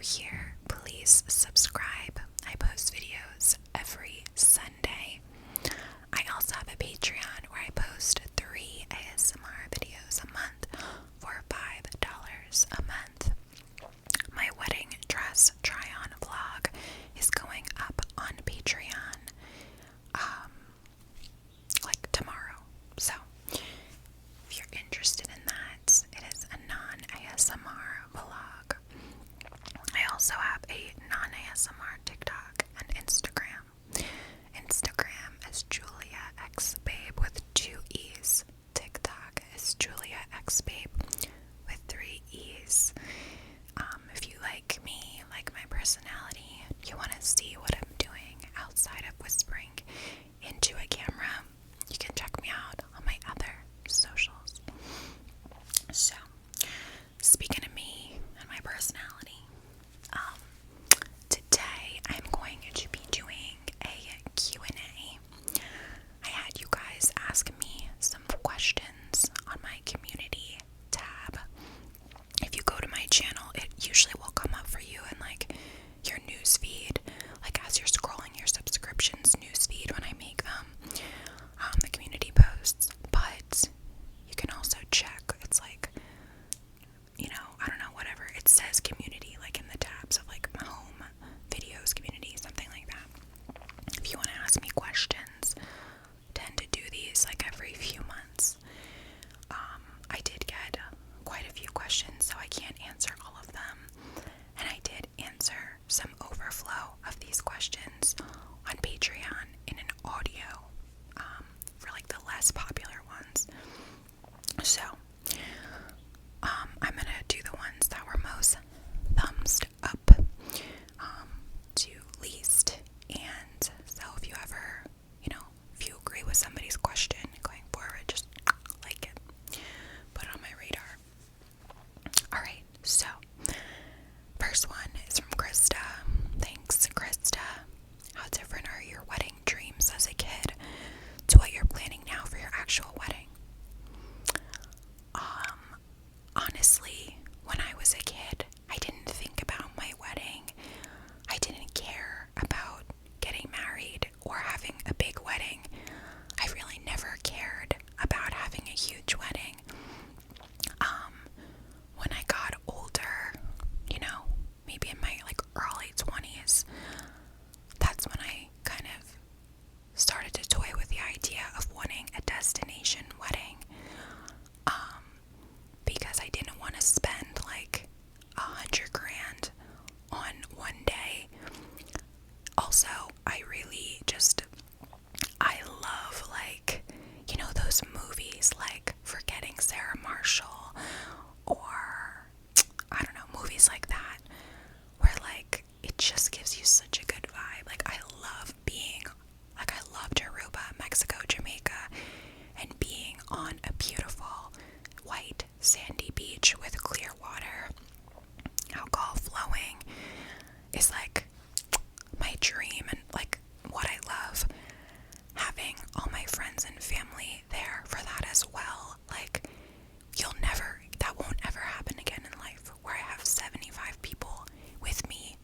new here, please subscribe. I post videos every Sunday. I also have a Patreon where I post 3 ASMR videos a month for $5 a month. My wedding dress try-on vlog is going up on Patreon like tomorrow. So if you're interested in that, it is a non-ASMR vlog. I also have a non-ASMR TikTok and Instagram. Instagram is Julia X Babe with 2 E's. TikTok is Julia X Babe with 3 E's. If you like me, like my personality, you want to see what I'm doing outside of whispering into a camera, you can check me out on my other socials. So, speaking of me and my personality, today I'm going to be doing a Q&A. I had you guys ask me some questions on my community tab. If you go to my channel, it usually will come up for you in like your news feed, like as you're scrolling your subscriptions news feed when I make them, the community posts. But you can also check, it's like, I don't know, whatever, it says community like in the tabs of like home, videos, community, something like that. If you want to ask me questions, I tend to do these like every few months. I did get quite a few questions, so I can't answer all of them, and I did answer some overflow of these questions on Patreon in an audio for like the less popular ones. So I'm gonna do the ones that were most thumbs up to least. And so if you ever, if you agree with somebody's question going forward, just like it, put it on my radar. Alright, so first one is from Krista. Thanks, Krista. How different are your wedding dreams as a kid to what you're planning now for your actual wedding? Honestly, when I was a kid, I didn't think about my wedding. I didn't care about getting married or having a big wedding. I really never cared about having a huge wedding. When I got older, maybe in my like early 20s, that's when I kind of started to toy with the idea of wanting a destination wedding. Because I didn't want to spend like $100,000 on one day. Also, I love like, those movies like Forgetting Sarah Marshall, or I don't know, movies like that, where like it just gives you such a good vibe. Like I loved Aruba, Mexico, Jamaica, and being on a beautiful white sandy beach with clear water, alcohol flowing, is like my dream and like what I love. Having all my friends and family there for that as well. Like that won't ever happen again in life, where I have 75 people with me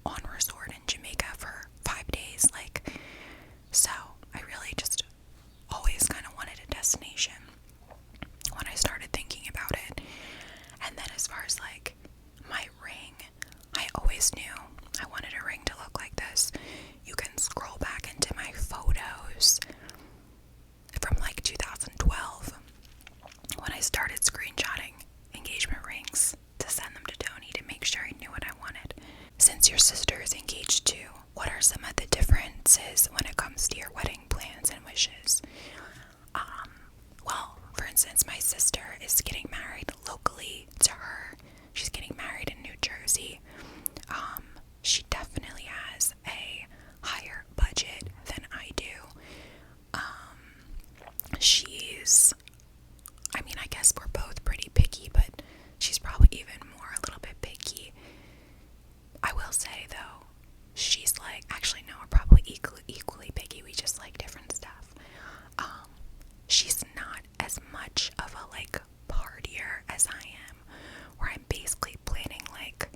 on resort in Jamaica for 5 days. So I really just always kind of wanted a destination when I started thinking about it. And then as far as like my ring, I always knew I wanted a ring to look like this. You can scroll back into my photos from like 2012 when I started screenshotting engagement rings to send them to Tony to make sure he knew what I wanted. Since your sister is engaged too, what are some of the differences when it comes to your wedding plans and wishes? Well, for instance, my sister is getting married locally to her. She's getting married in New Jersey. She definitely has a higher budget than I do. I guess we're both pretty picky, but she's probably even more a little bit picky. I will say though, she's like, actually no, we're probably equally picky. We just like different stuff. She's not as much of a like partier as I am, where I'm basically planning like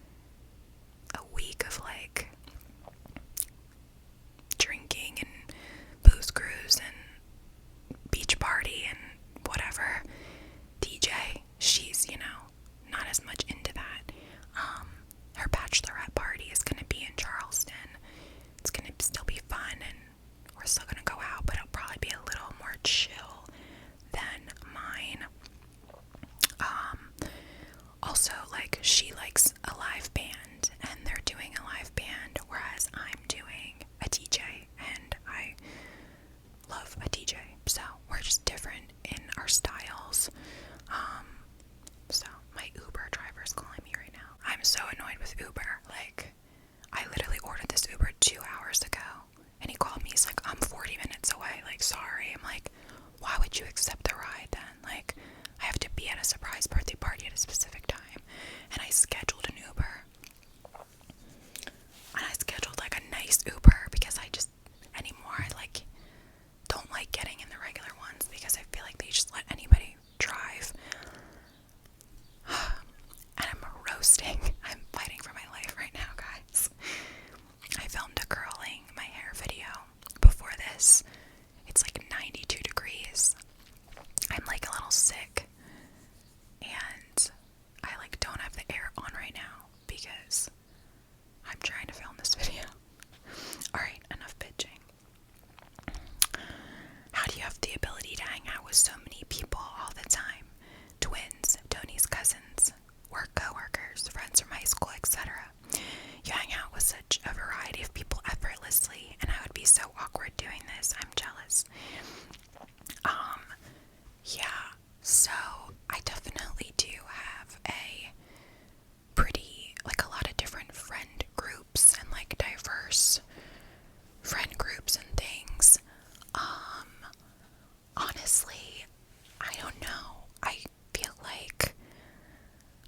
don't know. I feel like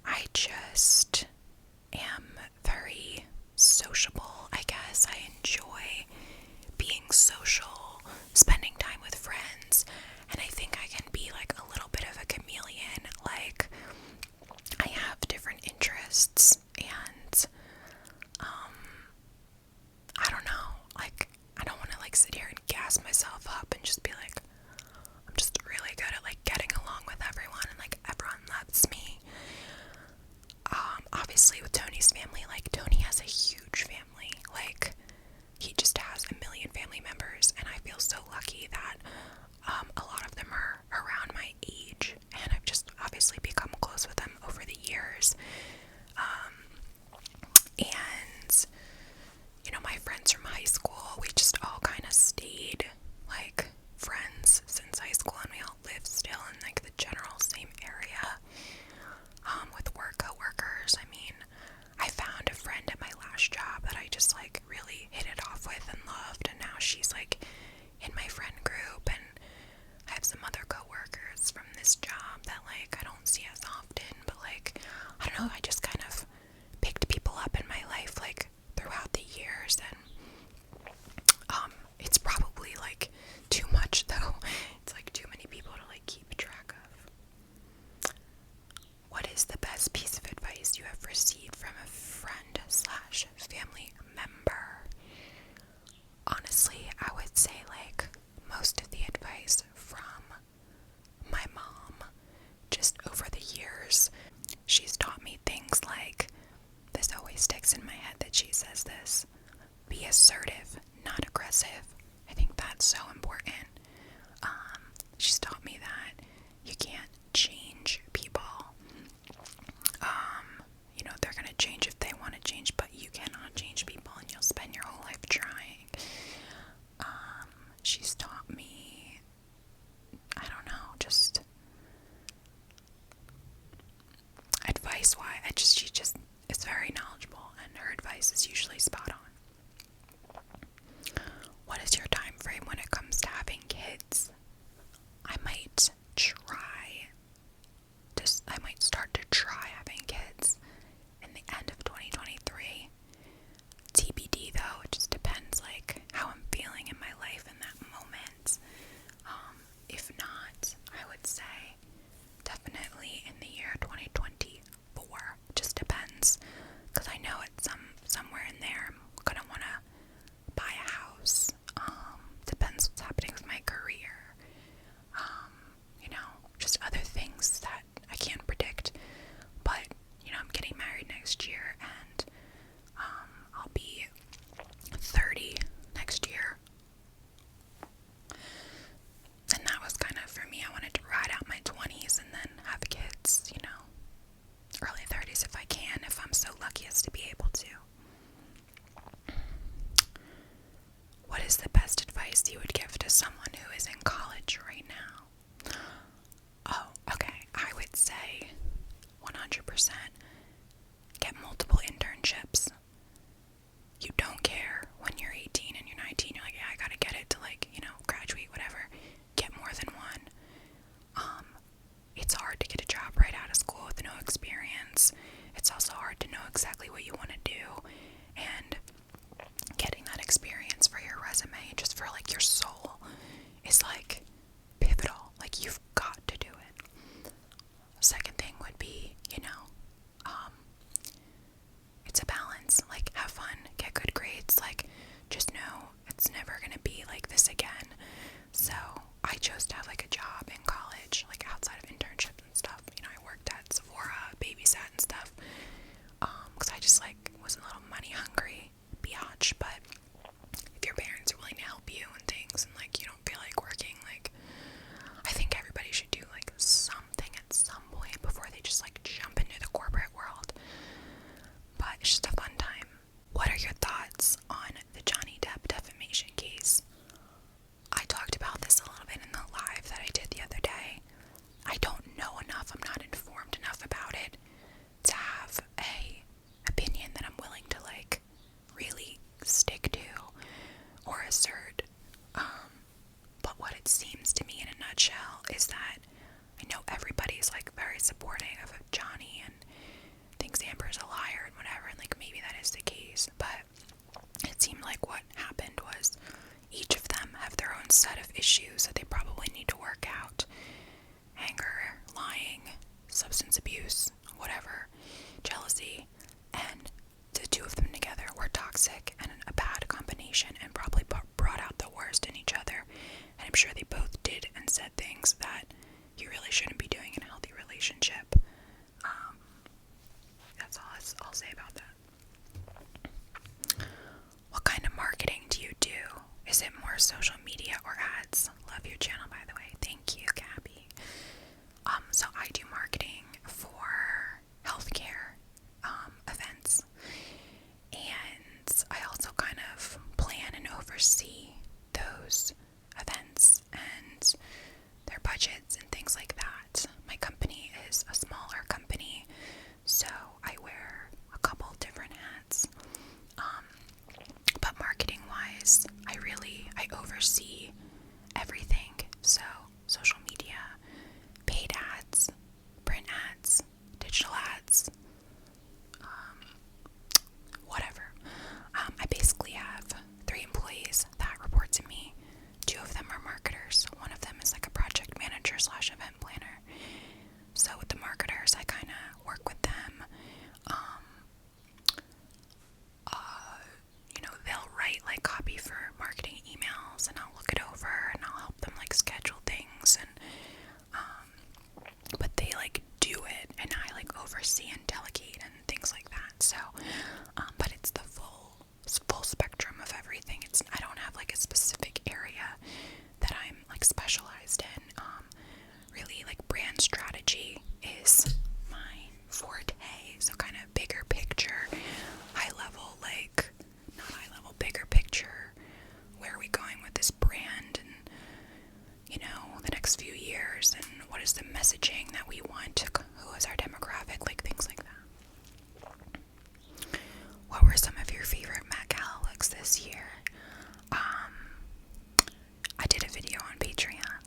I just am very sociable, I guess. I enjoy being social, spending time with friends, and I think I can be like a little bit of a chameleon. Like, I have different interests, and I don't know, like, I don't want to like sit here and gas myself up and just be like, I'm just really good at like getting along with everyone and like everyone loves me. Obviously with Tony's family, like Tony has a huge family, like he just has a million family members, and I feel so lucky that a lot of them are around my age, and I've just obviously become close with them over the years. And you know, my friends from high school, we just all kind of stayed like friends since high school, and we all live still in like the general same area. With work coworkers, I mean, I found a friend at my last job that I just like really hit it off with and loved, and now she's like in my friend group, and I have some other coworkers from this job that like I don't see as often, but like I don't know, I just kind of picked people up in my life like throughout the years, and it's probably like too much though. It's like too many people to like keep track of. What is the best piece of advice you have received from a friend slash family member? Honestly, I would say like most of the advice from my mom. Just over the years, she's taught me things like, this always sticks in my head that she says this: be assertive, not aggressive. I think that's so important. She's taught me that you can't change people. You know, they're gonna change if they want to change, but you cannot change people, and you'll spend your whole life trying. She's taught me, I don't know, just advice-wise, she just is very knowledgeable, and her advice is usually spot on. What is your time frame when it comes to having kids? I might start to try having kids in the end of 2023. TBD though, it just depends like how I'm feeling in my life in that moment. If not, I would say definitely in the year 2024. Just depends, because I know it's somewhere in there I'm gonna want to buy a house. Depends what's happening with my career. You know, just other things that I can't predict. But you know, I'm getting married next year, and I'll be 30 next year. And that was kind of for me. I wanted to ride out my 20s and then have kids, you know, early 30s if I can, if I'm so lucky as to be able to. What is the best advice you would give to someone who is in college right now? Oh, okay. I would say 100% get multiple internships. You don't care when you're 18 and you're 19. You're like, yeah, I gotta get it to like, you know, graduate, whatever. Get more than one. It's hard to get a job right out of school with no experience. It's also hard to know exactly what you want to do, and getting that experience for your resume, just for like your soul, is like pivotal. Like, you've got to do it. Second thing would be, you know, it's a balance. Like, have fun, get good grades. Like, just know it's never gonna be like this again. So I chose to have like a job in college, like outside of internships and stuff. You know, I worked at Sephora, babysat and stuff, because I just like was a little money hungry biatch. But if your parents are willing to help you and things, and like you don't feel like working, like I think everybody should supporting of Johnny and thinks Amber's a liar and whatever, and like maybe that is the case, but it seemed like what happened was each of them have their own set of issues that they probably need to work out. Anger, lying, substance abuse, whatever, jealousy, and the two of them together were toxic and a bad combination and probably brought out the worst in each other. And I'm sure they both did and said things that you really shouldn't be doing in a healthy relationship. That's all I'll say about that. What kind of marketing do you do? Is it more social media or ads? Love your channel, by the way. Thank you, Gabby. So I do marketing for healthcare events, and I also kind of plan and oversee those events and their budgets and things like that. My company is a smaller company, so I wear a couple different hats. But marketing wise, I oversee everything. So social media, paid ads, print ads, digital ads, whatever. I basically have 3 employees that report to me. 2 of them are marketers. One of them is like a project manager / event planner. So with the marketers, I kind of work with them. They'll write like copy for marketing emails, and I'll look it over and I'll help them like schedule things, and but they like do it and I like oversee and delegate and things like that. So but it's the full spectrum of everything. I don't have like a specific area that I'm like specialized in. Really like brand strategy is my forte, so kind of bigger picture, high level, like not high level, bigger picture, where are we going with this brand, and the next few years, and what is the messaging that we want, who is our demographic, like things like that. What were some of your favorite Met Gala looks this year? I did a video on Patreon.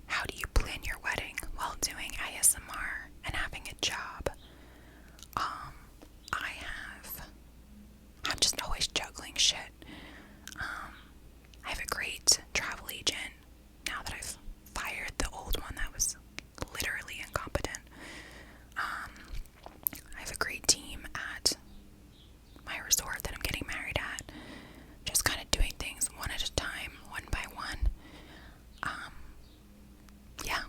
How do you plan your wedding while doing ASMR and having a job? I'm just always juggling shit. I have a great travel agent now that I've fired the old one that was literally incompetent. I have a great team at my resort that I'm getting married at. Just kind of doing things one at a time, one by one. Yeah.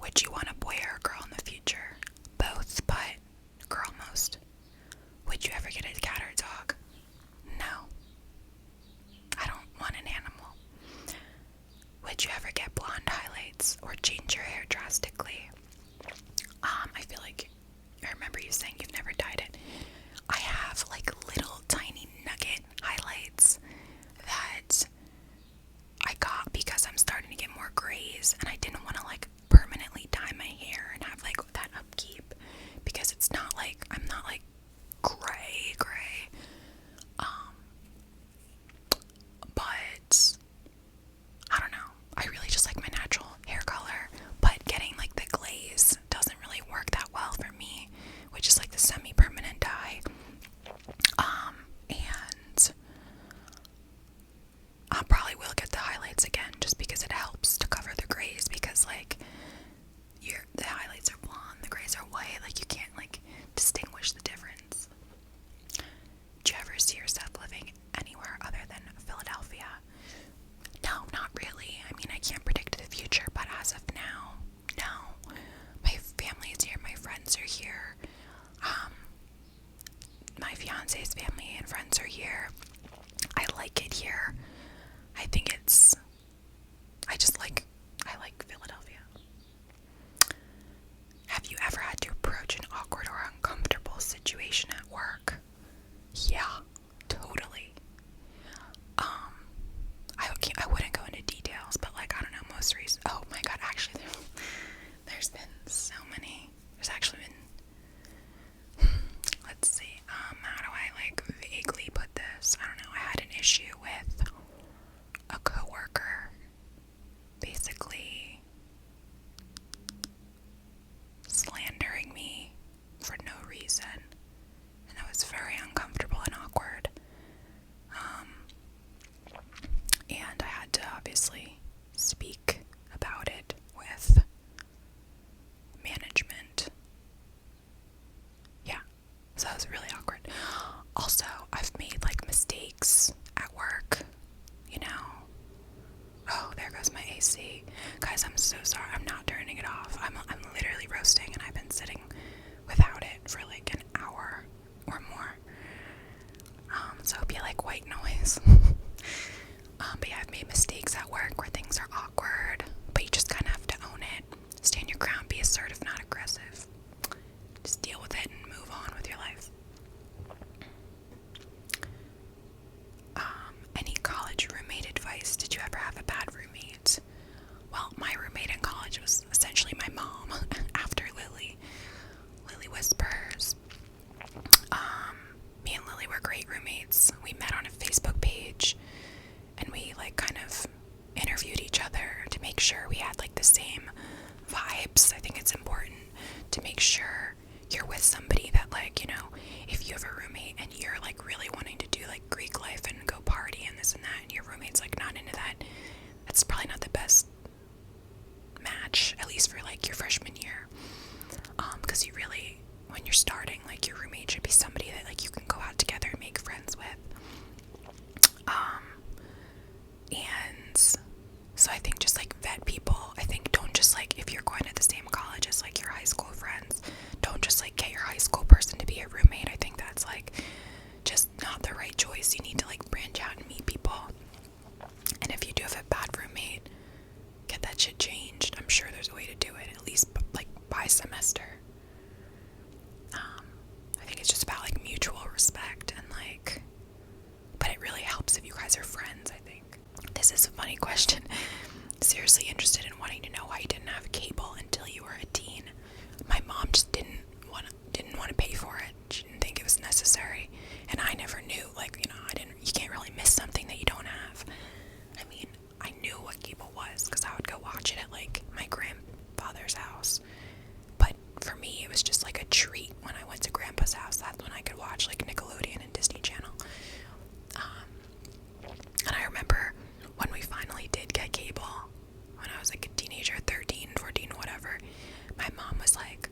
Would you want a boy or a girl in the future? Both, but girl most. Would you ever get a cat or a dog? No. I don't want an animal. Would you ever get blonde highlights or change your hair drastically? I feel like I remember you saying you've never dyed it. I have like little tiny nugget highlights that I got because I'm starting to get more grays, and I didn't want to like permanently dye my hair and have like that upkeep, because it's not like, I'm not like gray. But I don't know, I really just like my natural hair color, but getting like the glaze doesn't really work that well for me, which is like the semi-permanent dye. And I probably will get the highlights again just because it helps to cover the grays, because like the highlights are blonde, the grays are white, like you can't like distinguish the difference. Do you ever see yourself living anywhere other than Philadelphia? No, not really. I mean, I can't predict the future, but as of now, no. My family is here, my friends are here. My fiance's family and friends are here. I like it here. I like Philadelphia. Have you ever had to approach an awkward or uncomfortable situation at work? Yeah, totally. see. Guys, I'm so sorry. I'm not turning it off. I'm literally roasting, and I've been sitting without it for like an hour or more. So it'll be like white noise. But yeah, I've made mistakes at work where things are awkward, but you just kind of have to own it. Stand your ground, be assertive, not aggressive. Just deal with it and move on with your life. Any college roommate advice? Did you ever have a bad roommate? Well, my roommate in college was essentially my mom after Lily. Lily Whispers. Me and Lily were great roommates. We met on a Facebook page, and we like kind of interviewed each other to make sure we had like the same vibes. I think it's important to make sure you're with somebody that, like, you know, if you have a roommate and you're like really wanting to do like Greek life and go party and this and that, and your roommate's like not into that, that's probably not the best match, at least for like your freshman year. Because you really, when you're starting, like your roommate should be somebody that like you can go out together and make friends with. And so I think just like vet people. I think don't just like, if you're going to the same college as like your high school friends, don't just like get your high school person to be a roommate. I think that's like just not the right choice. You need to like branch out and meet people. And if you do have a bad roommate, get that shit changed. I'm sure there's a way to do it, at least like by semester. I think it's just about like mutual respect and like, but it really helps if you guys are friends, I think. This is a funny question. Seriously interested in wanting to know why you didn't have cable until you were a teen. My mom just didn't want to pay for it. She didn't think it was necessary, and I never knew. Like, you know, you can't really miss something that you don't have. I mean, I knew what cable was because I would go watch it at like my grandfather's house. But for me, it was just like a treat when I went to Grandpa's house. That's when I could watch like Nickelodeon and Disney Channel. And I remember when we finally did get cable, when I was like a teenager, 13, 14, whatever, my mom was like,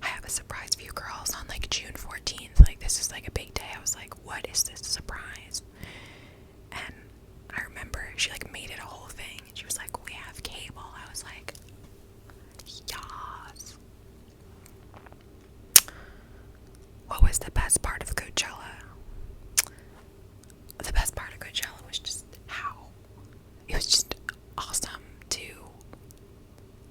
I have a surprise for you girls on like June 14th. Like, this is like a big day. I was like, what is this surprise? And I remember she like made it a whole thing. And she was like, we have cable. I was like, yes. What was the best part of Coachella? The best part of Coachella was just it was just awesome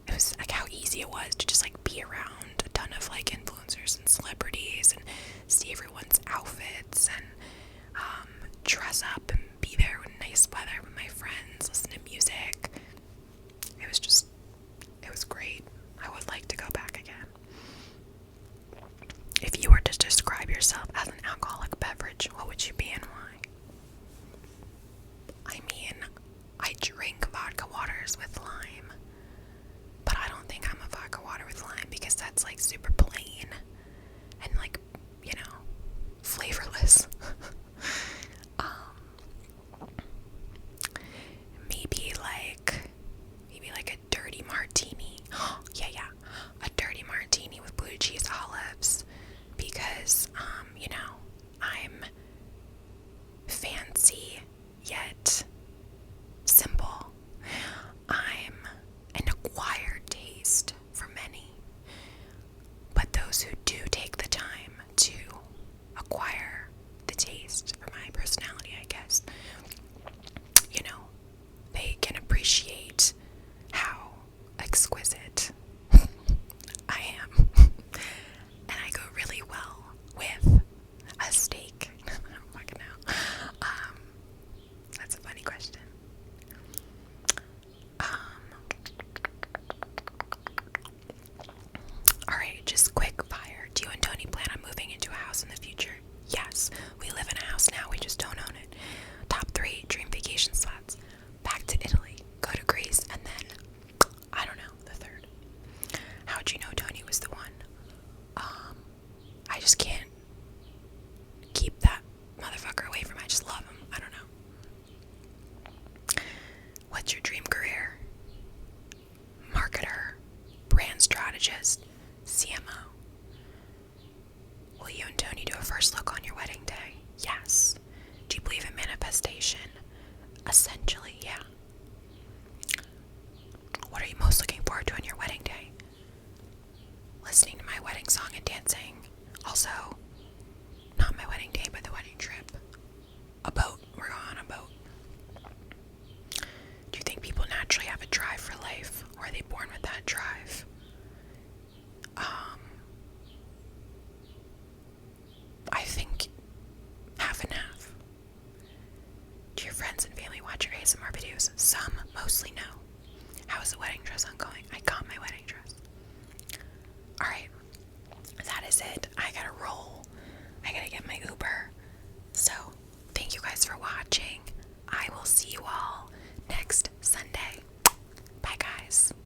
it was like how easy it was to just like be around a ton of like influencers and celebrities and see everyone's outfits and dress up and be there with nice weather with my friends, listen to music. It was great. I would like to go back again. If you were to describe yourself as an alcoholic beverage, what would you be and why? I mean, I drink vodka waters with lime, but I don't think I'm a vodka water with lime because that's like super plain and like, you know, flavorless. Maybe like a dirty martini. Yeah, a dirty martini with blue cheese olives because, you know, I'm fancy yet simple. I'm an acquired taste for many, but those who do take the time to acquire the taste for my personality, I guess, you know, they can appreciate how exquisite I am. And I go really well with a steak. I don't fucking know. That's a funny question. Alright, just quick fire. Do you and Tony plan on moving into a house in the future? Yes, we live in a house now, we just don't own it. Top 3 dream vacation spots. Back to Italy, go to Greece, and then, I don't know, the third. How'd you know Tony was the one? I just can't keep that motherfucker away from me. I just love him. I don't know. What's your dream career? Marketer, brand strategist, CMO. Will you and Tony do a first look on your wedding day? Yes. Do you believe in manifestation? Essentially, yeah. really born with that drive. I think half and half. Do your friends and family watch your ASMR videos? Some, mostly no. How is the wedding dress on going?